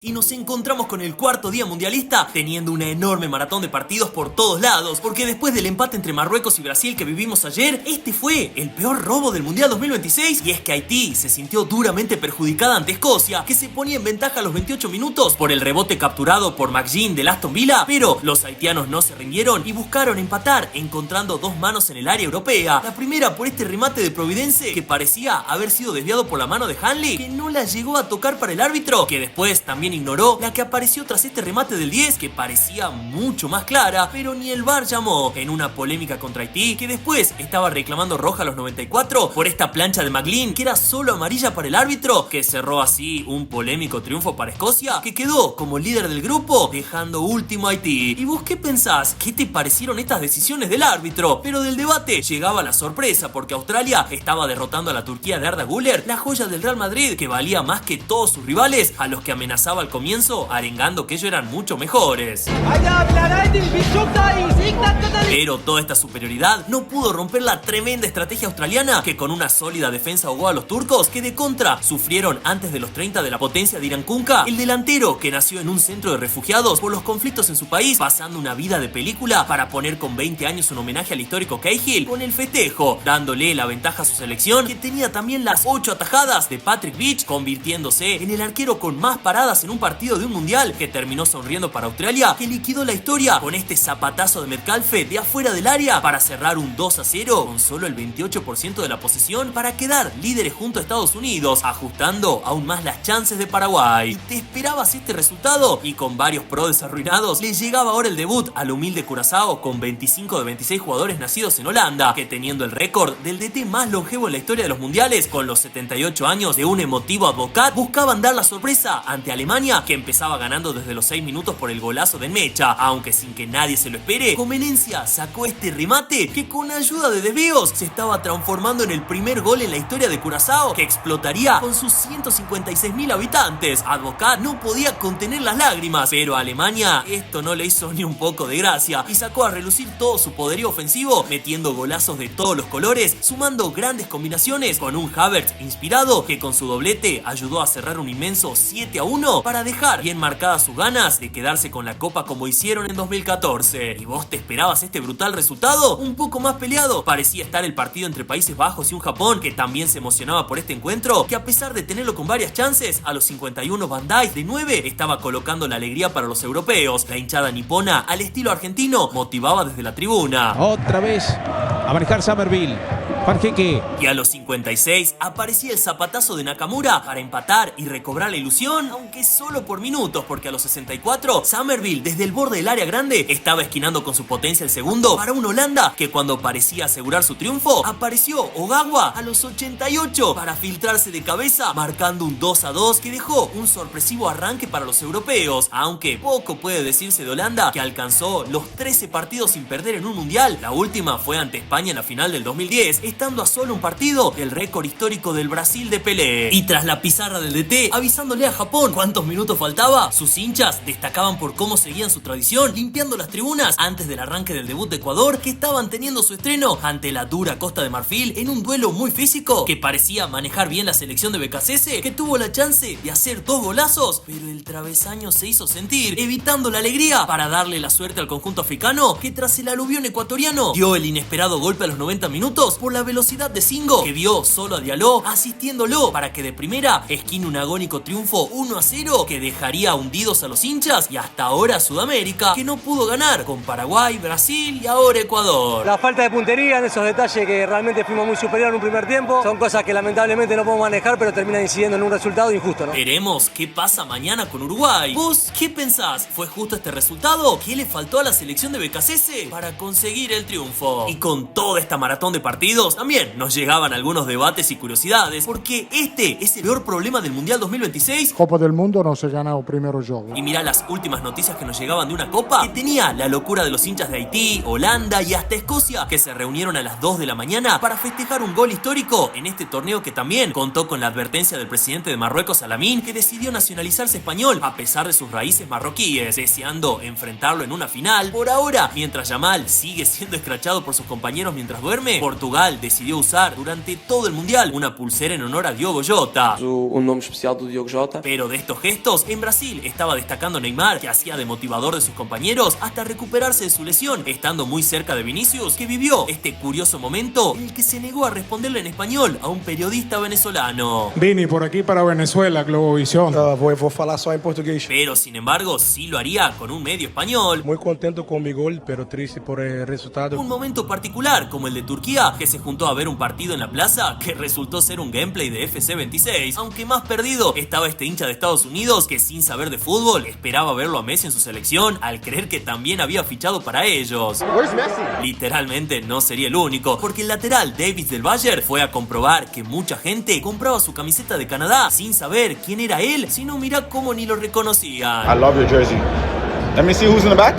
Y nos encontramos con el cuarto día mundialista teniendo una enorme maratón de partidos por todos lados, porque después del empate entre Marruecos y Brasil que vivimos ayer, este fue el peor robo del Mundial 2026, y es que Haití se sintió duramente perjudicada ante Escocia, que se ponía en ventaja a los 28 minutos por el rebote capturado por McGinn del Aston Villa, pero los haitianos no se rindieron y buscaron empatar encontrando dos manos en el área europea. La primera por este remate de Providence que parecía haber sido desviado por la mano de Hanley, que no la llegó a tocar para el árbitro, que después también ignoró la que apareció tras este remate del 10 que parecía mucho más clara, pero ni el VAR llamó, en una polémica contra Haití que después estaba reclamando roja a los 94 por esta plancha de McGinn que era solo amarilla para el árbitro, que cerró así un polémico triunfo para Escocia, que quedó como líder del grupo dejando último a Haití. ¿Y vos qué pensás? ¿Qué te parecieron estas decisiones del árbitro? Pero del debate llegaba la sorpresa, porque Australia estaba derrotando a la Turquía de Arda Güler, la joya del Real Madrid, que valía más que todos sus rivales, a los que amenazaba al comienzo arengando que ellos eran mucho mejores. Pero toda esta superioridad no pudo romper la tremenda estrategia australiana, que con una sólida defensa ahogó a los turcos, que de contra sufrieron antes de los 30 de la potencia de Irán Kunka, el delantero que nació en un centro de refugiados por los conflictos en su país, pasando una vida de película para poner con 20 años un homenaje al histórico Cahill con el festejo, dándole la ventaja a su selección, que tenía también las 8 atajadas de Patrick Beach, convirtiéndose en el arquero con más paradas en un partido de un mundial, que terminó sonriendo para Australia, que liquidó la historia con este zapatazo de Metcalfe de afuera del área para cerrar un 2-0 con solo el 28% de la posesión para quedar líderes junto a Estados Unidos, ajustando aún más las chances de Paraguay. ¿Y te esperabas este resultado? Y con varios prodes arruinados, le llegaba ahora el debut al humilde Curazao con 25 de 26 jugadores nacidos en Holanda, que teniendo el récord del DT más longevo en la historia de los mundiales, con los 78 años de un emotivo Advocat, buscaban dar la sorpresa ante Alemania, que empezaba ganando desde los 6 minutos por el golazo de Mecha, aunque sin que nadie se lo espere, Comenencia sacó este remate que con ayuda de desvíos se estaba transformando en el primer gol en la historia de Curazao, que explotaría con sus 156.000 habitantes. Advocat no podía contener las lágrimas, pero a Alemania esto no le hizo ni un poco de gracia y sacó a relucir todo su poderío ofensivo, metiendo golazos de todos los colores, sumando grandes combinaciones con un Havertz inspirado, que con su doblete ayudó a cerrar un inmenso 7-1 para dejar bien marcadas sus ganas de quedarse con la copa como hicieron en 2014. ¿Y vos te esperabas este brutal resultado? Un poco más peleado parecía estar el partido entre Países Bajos y un Japón, que también se emocionaba por este encuentro, que a pesar de tenerlo con varias chances, a los 51 Van Dijk de 9 estaba colocando la alegría para los europeos. La hinchada nipona, al estilo argentino, motivaba desde la tribuna. Otra vez a manejar Summerville. Panqueque. Y a los 56 aparecía el zapatazo de Nakamura para empatar y recobrar la ilusión, aunque solo por minutos, porque a los 64 Summerville desde el borde del área grande estaba esquinando con su potencia el segundo para un Holanda, que cuando parecía asegurar su triunfo apareció Ogawa a los 88 para filtrarse de cabeza, marcando un 2-2 que dejó un sorpresivo arranque para los europeos, aunque poco puede decirse de Holanda, que alcanzó los 13 partidos sin perder en un mundial. La última fue ante España en la final del 2010, estando a solo un partido del récord histórico del Brasil de Pelé. Y tras la pizarra del DT avisándole a Japón cuántos minutos faltaba, sus hinchas destacaban por cómo seguían su tradición, limpiando las tribunas antes del arranque del debut de Ecuador, que estaban teniendo su estreno ante la dura Costa de Marfil en un duelo muy físico, que parecía manejar bien la selección de BKC, que tuvo la chance de hacer 2 golazos, pero el travesaño se hizo sentir, evitando la alegría para darle la suerte al conjunto africano, que tras el aluvión ecuatoriano dio el inesperado golpe a los 90 minutos por la velocidad de Singo, que vio solo a Diallo asistiéndolo para que de primera esquine un agónico triunfo 1-0 que dejaría hundidos a los hinchas y hasta ahora a Sudamérica, que no pudo ganar con Paraguay, Brasil y ahora Ecuador. La falta de puntería en esos detalles, que realmente fuimos muy superior en un primer tiempo, son cosas que lamentablemente no podemos manejar, pero terminan incidiendo en un resultado injusto, ¿no? Veremos qué pasa mañana con Uruguay. ¿Vos qué pensás? ¿Fue justo este resultado? ¿Qué le faltó a la selección de BKC para conseguir el triunfo? Y con toda esta maratón de partidos también nos llegaban algunos debates y curiosidades, porque este es el peor problema del Mundial 2026. Copa del Mundo no se gana el primero juego. Y mirá las últimas noticias que nos llegaban de una copa que tenía la locura de los hinchas de Haití, Holanda y hasta Escocia, que se reunieron a las 2 de la mañana para festejar un gol histórico en este torneo, que también contó con la advertencia del presidente de Marruecos, Alamín, que decidió nacionalizarse español a pesar de sus raíces marroquíes, deseando enfrentarlo en una final. Por ahora, mientras Yamal sigue siendo escrachado por sus compañeros mientras duerme, Portugal cual decidió usar durante todo el mundial una pulsera en honor a Diogo Jota. Nome especial do Diogo Jota. Pero de estos gestos, en Brasil estaba destacando Neymar, que hacía de motivador de sus compañeros hasta recuperarse de su lesión, estando muy cerca de Vinicius, que vivió este curioso momento en el que se negó a responderle en español a un periodista venezolano. Vini, por aquí para Venezuela, Globovisión. Vou falar só em português. Pero sin embargo, sí lo haría con un medio español. Muy contento con mi gol, pero triste por el resultado. Un momento particular, como el de Turquía, que se juntó a ver un partido en la plaza que resultó ser un gameplay de FC 26, aunque más perdido estaba este hincha de Estados Unidos que sin saber de fútbol esperaba verlo a Messi en su selección al creer que también había fichado para ellos. Literalmente no sería el único, porque el lateral Davis del Bayern fue a comprobar que mucha gente compraba su camiseta de Canadá sin saber quién era él, sino mirá cómo ni lo reconocían. I love your jersey. Let me see who's in the back.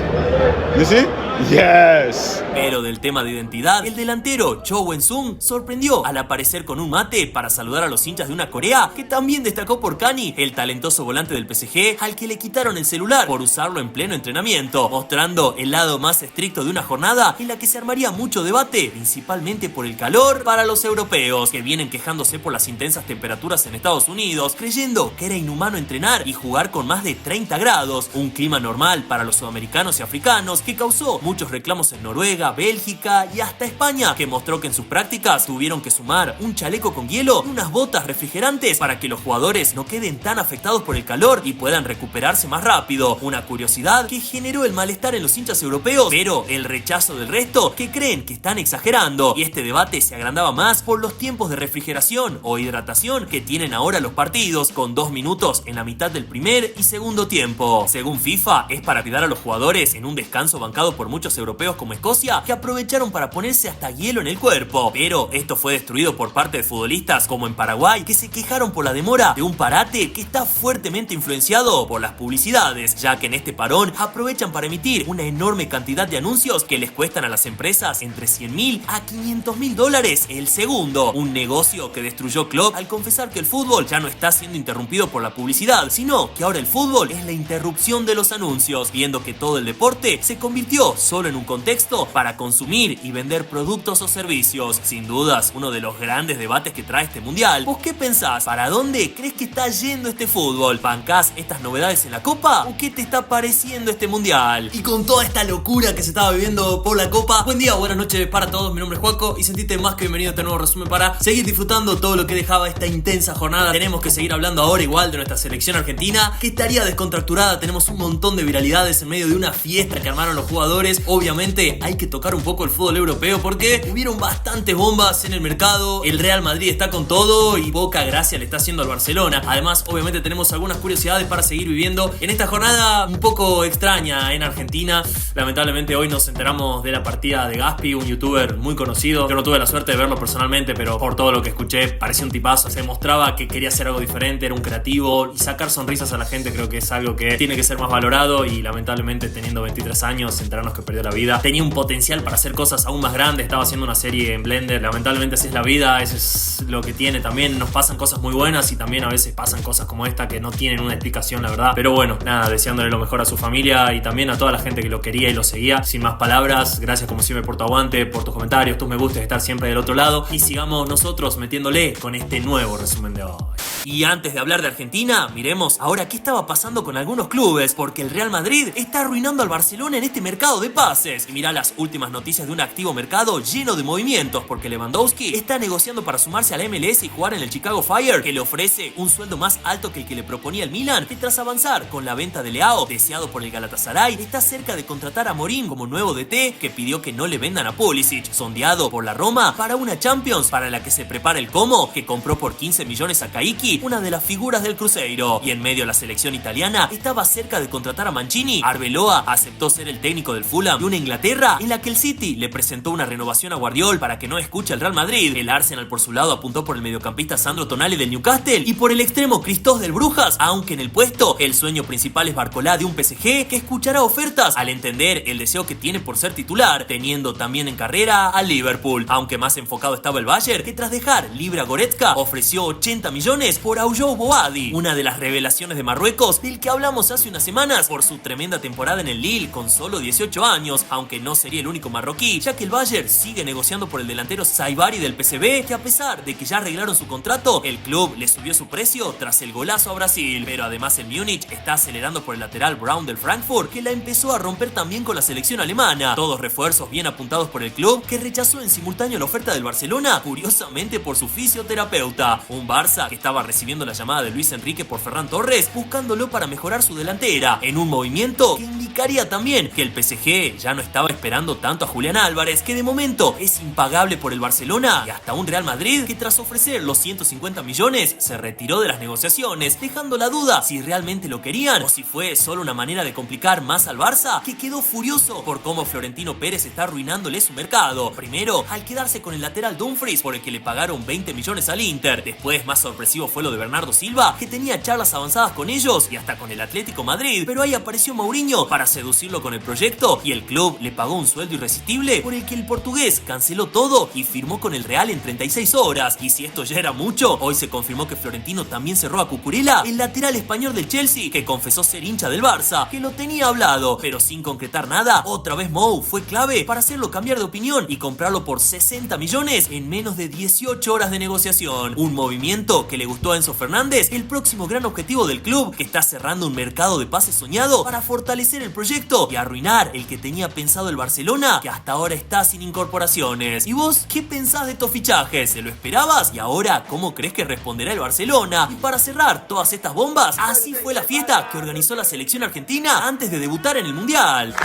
You see? Yes. Pero del tema de identidad, el delantero Cho Wen-sung sorprendió al aparecer con un mate para saludar a los hinchas de una Corea que también destacó por Kani, el talentoso volante del PSG, al que le quitaron el celular por usarlo en pleno entrenamiento, mostrando el lado más estricto de una jornada en la que se armaría mucho debate, principalmente por el calor para los europeos, que vienen quejándose por las intensas temperaturas en Estados Unidos, creyendo que era inhumano entrenar y jugar con más de 30 grados, un clima normal para los sudamericanos y africanos, que causó muchos reclamos en Noruega, Bélgica y hasta España, que mostró que en sus prácticas tuvieron que sumar un chaleco con hielo y unas botas refrigerantes para que los jugadores no queden tan afectados por el calor y puedan recuperarse más rápido. Una curiosidad que generó el malestar en los hinchas europeos, pero el rechazo del resto, que creen que están exagerando, y este debate se agrandaba más por los tiempos de refrigeración o hidratación que tienen ahora los partidos, con 2 minutos en la mitad del primer y segundo tiempo. Según FIFA, es para cuidar a los jugadores en un descanso bancado por muchos europeos como Escocia, que aprovecharon para ponerse hasta hielo en el cuerpo. Pero esto fue destruido por parte de futbolistas como en Paraguay, que se quejaron por la demora de un parate que está fuertemente influenciado por las publicidades, ya que en este parón aprovechan para emitir una enorme cantidad de anuncios que les cuestan a las empresas entre $100.000 a $500.000 el segundo. Un negocio que destruyó Klopp al confesar que el fútbol ya no está siendo interrumpido por la publicidad, sino que ahora el fútbol es la interrupción de los anuncios, viendo que todo el deporte se convirtió solo en un contexto para consumir y vender productos o servicios. Sin dudas, uno de los grandes debates que trae este mundial. ¿Vos qué pensás? ¿Para dónde crees que está yendo este fútbol? ¿Bancás estas novedades en la Copa? ¿O qué te está pareciendo este mundial? Y con toda esta locura que se estaba viviendo por la Copa, buen día, buenas noches para todos, mi nombre es Juaco y sentite más que bienvenido a este nuevo resumen para seguir disfrutando todo lo que dejaba esta intensa jornada. Tenemos que seguir hablando ahora igual de nuestra selección argentina, que estaría descontracturada. Tenemos un montón de viralidades en medio de una fiesta que armaron los jugadores. Obviamente hay que tocar un poco el fútbol europeo porque hubieron bastantes bombas en el mercado. El Real Madrid está con todo y poca gracia le está haciendo al Barcelona. Además, obviamente tenemos algunas curiosidades para seguir viviendo en esta jornada un poco extraña en Argentina. Lamentablemente hoy nos enteramos de la partida de Gaspi, un youtuber muy conocido. Yo no tuve la suerte de verlo personalmente, pero por todo lo que escuché parecía un tipazo. Se mostraba que quería hacer algo diferente, era un creativo, y sacar sonrisas a la gente creo que es algo que tiene que ser más valorado. Y lamentablemente, teniendo 23 años, enterarnos que perdió la vida, tenía un potencial para hacer cosas aún más grandes. Estaba haciendo una serie en Blender. Lamentablemente así es la vida, eso es lo que tiene. También nos pasan cosas muy buenas y también a veces pasan cosas como esta que no tienen una explicación, la verdad. Pero bueno, nada, deseándole lo mejor a su familia y también a toda la gente que lo quería y lo seguía. Sin más palabras, gracias como siempre por tu aguante, por tus comentarios, tus me gustes, estar siempre del otro lado, y sigamos nosotros metiéndole con este nuevo resumen de hoy. Y antes de hablar de Argentina, miremos ahora qué estaba pasando con algunos clubes, porque el Real Madrid está arruinando al Barcelona en este mercado de pases. Y mirá las últimas noticias de un activo mercado lleno de movimientos, porque Lewandowski está negociando para sumarse a la MLS y jugar en el Chicago Fire, que le ofrece un sueldo más alto que el que le proponía el Milan, que tras avanzar con la venta de Leao, deseado por el Galatasaray, está cerca de contratar a Morín como nuevo DT, que pidió que no le vendan a Pulisic, sondeado por la Roma para una Champions para la que se prepara el Como, que compró por 15 millones a Caicchi, una de las figuras del Cruzeiro. Y en medio la selección italiana estaba cerca de contratar a Mancini. Arbeloa aceptó ser el técnico del Fulham, de una Inglaterra en la que el City le presentó una renovación a Guardiol para que no escuche al Real Madrid. El Arsenal por su lado apuntó por el mediocampista Sandro Tonali del Newcastle y por el extremo Christophe del Brujas, aunque en el puesto el sueño principal es Barcolá de un PSG, que escuchará ofertas al entender el deseo que tiene por ser titular, teniendo también en carrera a Liverpool, aunque más enfocado estaba el Bayern, que tras dejar libre a Goretzka ofreció 80 millones por Ayoub Boadi, una de las revelaciones de Marruecos del que hablamos hace unas semanas por su tremenda temporada en el Lille con solo 18 años, aunque no sería el único marroquí, ya que el Bayern sigue negociando por el delantero Saibari del PSV, que a pesar de que ya arreglaron su contrato, el club le subió su precio tras el golazo a Brasil. Pero además el Múnich está acelerando por el lateral Braun del Frankfurt, que la empezó a romper también con la selección alemana. Todos refuerzos bien apuntados por el club, que rechazó en simultáneo la oferta del Barcelona, curiosamente por su fisioterapeuta. Un Barça que estaba recibiendo la llamada de Luis Enrique por Ferran Torres, buscándolo para mejorar su delantera, en un movimiento que indicaría también que el PSG ya no estaba esperando tanto a Julián Álvarez, que de momento es impagable por el Barcelona, y hasta un Real Madrid que tras ofrecer los 150 millones se retiró de las negociaciones, dejando la duda si realmente lo querían o si fue solo una manera de complicar más al Barça, que quedó furioso por cómo Florentino Pérez está arruinándole su mercado. Primero, al quedarse con el lateral Dumfries, por el que le pagaron 20 millones al Inter. Después, más sorpresivo fue lo de Bernardo Silva, que tenía charlas avanzadas con ellos y hasta con el Atlético Madrid, pero ahí apareció Mourinho para seducirlo con el proyecto y el club le pagó un sueldo irresistible, por el que el portugués canceló todo y firmó con el Real en 36 horas. Y si esto ya era mucho, hoy se confirmó que Florentino también cerró a Cucurella, el lateral español del Chelsea, que confesó ser hincha del Barça, que lo tenía hablado, pero sin concretar nada. Otra vez Mou fue clave para hacerlo cambiar de opinión y comprarlo por 60 millones en menos de 18 horas de negociación. Un movimiento que le gustó a Enzo Fernández, el próximo gran objetivo del club, que está cerrando un mercado de pases soñado para fortalecer el proyecto y arruinar el que tenía pensado el Barcelona, que hasta ahora está sin incorporaciones. ¿Y vos qué pensás de estos fichajes? ¿Se lo esperabas? ¿Y ahora cómo crees que responderá el Barcelona? Y para cerrar todas estas bombas, así fue la fiesta que organizó la selección argentina antes de debutar en el Mundial.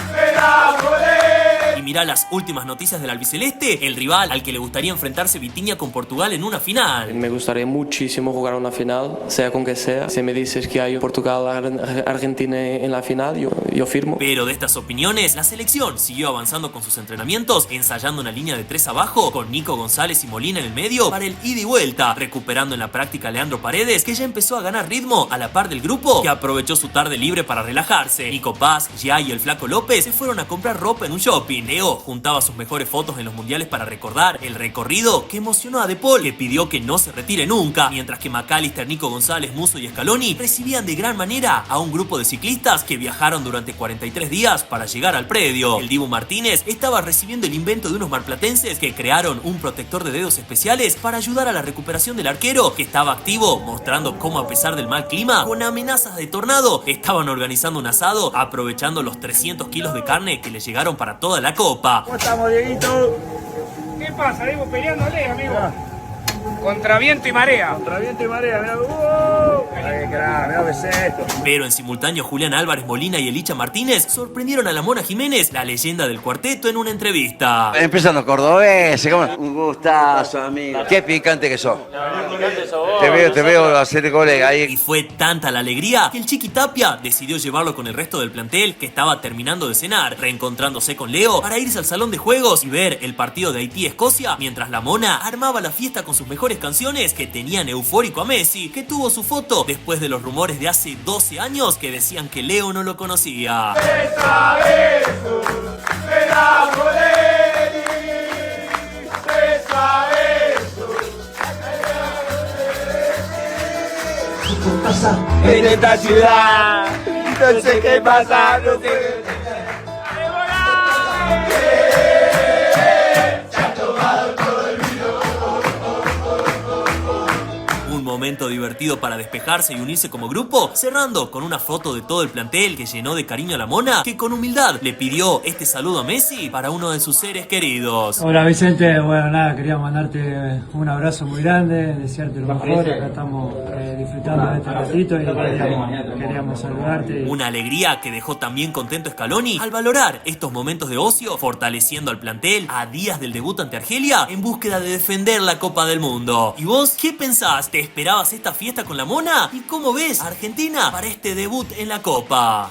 Y mirá las últimas noticias del albiceleste, el rival al que le gustaría enfrentarse Vitinha con Portugal en una final. Me gustaría muchísimo jugar una final, sea con que sea. Si me dices que hay Portugal-Argentina en la final, yo firmo. Pero de estas opiniones, la selección siguió avanzando con sus entrenamientos, ensayando una línea de 3 abajo, con Nico González y Molina en el medio para el ida y vuelta, recuperando en la práctica a Leandro Paredes, que ya empezó a ganar ritmo a la par del grupo, que aprovechó su tarde libre para relajarse. Nico Paz, Gia y el Flaco López se fueron a comprar ropa en un shopping. Leo juntaba sus mejores fotos en los mundiales para recordar el recorrido que emocionó a De Paul, que pidió que no se retire nunca, mientras que McAllister, Nico González, Musso y Scaloni recibían de gran manera a un grupo de ciclistas que viajaron durante 43 días para llegar al predio. El Dibu Martínez estaba recibiendo el invento de unos marplatenses que crearon un protector de dedos especiales para ayudar a la recuperación del arquero, que estaba activo, mostrando cómo a pesar del mal clima, con amenazas de tornado, estaban organizando un asado, aprovechando los 300 kilos de carne que le llegaron para toda la copa. ¿Cómo estamos, Dieguito? ¿Qué pasa? Digo, peleándole, amigo. Contra viento y marea. Contra viento y marea, mirá. Ay, crack, mirá, ¿qué es esto? Pero en simultáneo, Julián Álvarez Molina y Elicha Martínez sorprendieron a la Mona Jiménez, la leyenda del cuarteto, en una entrevista. Empiezan los cordobeses, un gustazo, amigo. Qué picante que sos. Te veo hacer goles ahí. Y fue tanta la alegría que el Chiqui Tapia decidió llevarlo con el resto del plantel, que estaba terminando de cenar, reencontrándose con Leo para irse al salón de juegos y ver el partido de Haití-Escocia, mientras la Mona armaba la fiesta con sus mejores canciones que tenían eufórico a Messi, que tuvo su foto después de los rumores de hace 12 años que decían que Leo no lo conocía. En esta ciudad, no sé qué pasa, no sé. Momento divertido para despejarse y unirse como grupo, cerrando con una foto de todo el plantel que llenó de cariño a la Mona, que con humildad le pidió este saludo a Messi para uno de sus seres queridos. Hola Vicente, bueno nada, quería mandarte un abrazo muy grande, desearte lo mejor, acá estamos disfrutando de este ratito y queríamos saludarte. Una alegría que dejó también contento Scaloni al valorar estos momentos de ocio, fortaleciendo al plantel a días del debut ante Argelia en búsqueda de defender la Copa del Mundo. ¿Y vos qué pensás? ¿Te esperabas esta fiesta con la Mona? ¿Y cómo ves a Argentina para este debut en la Copa?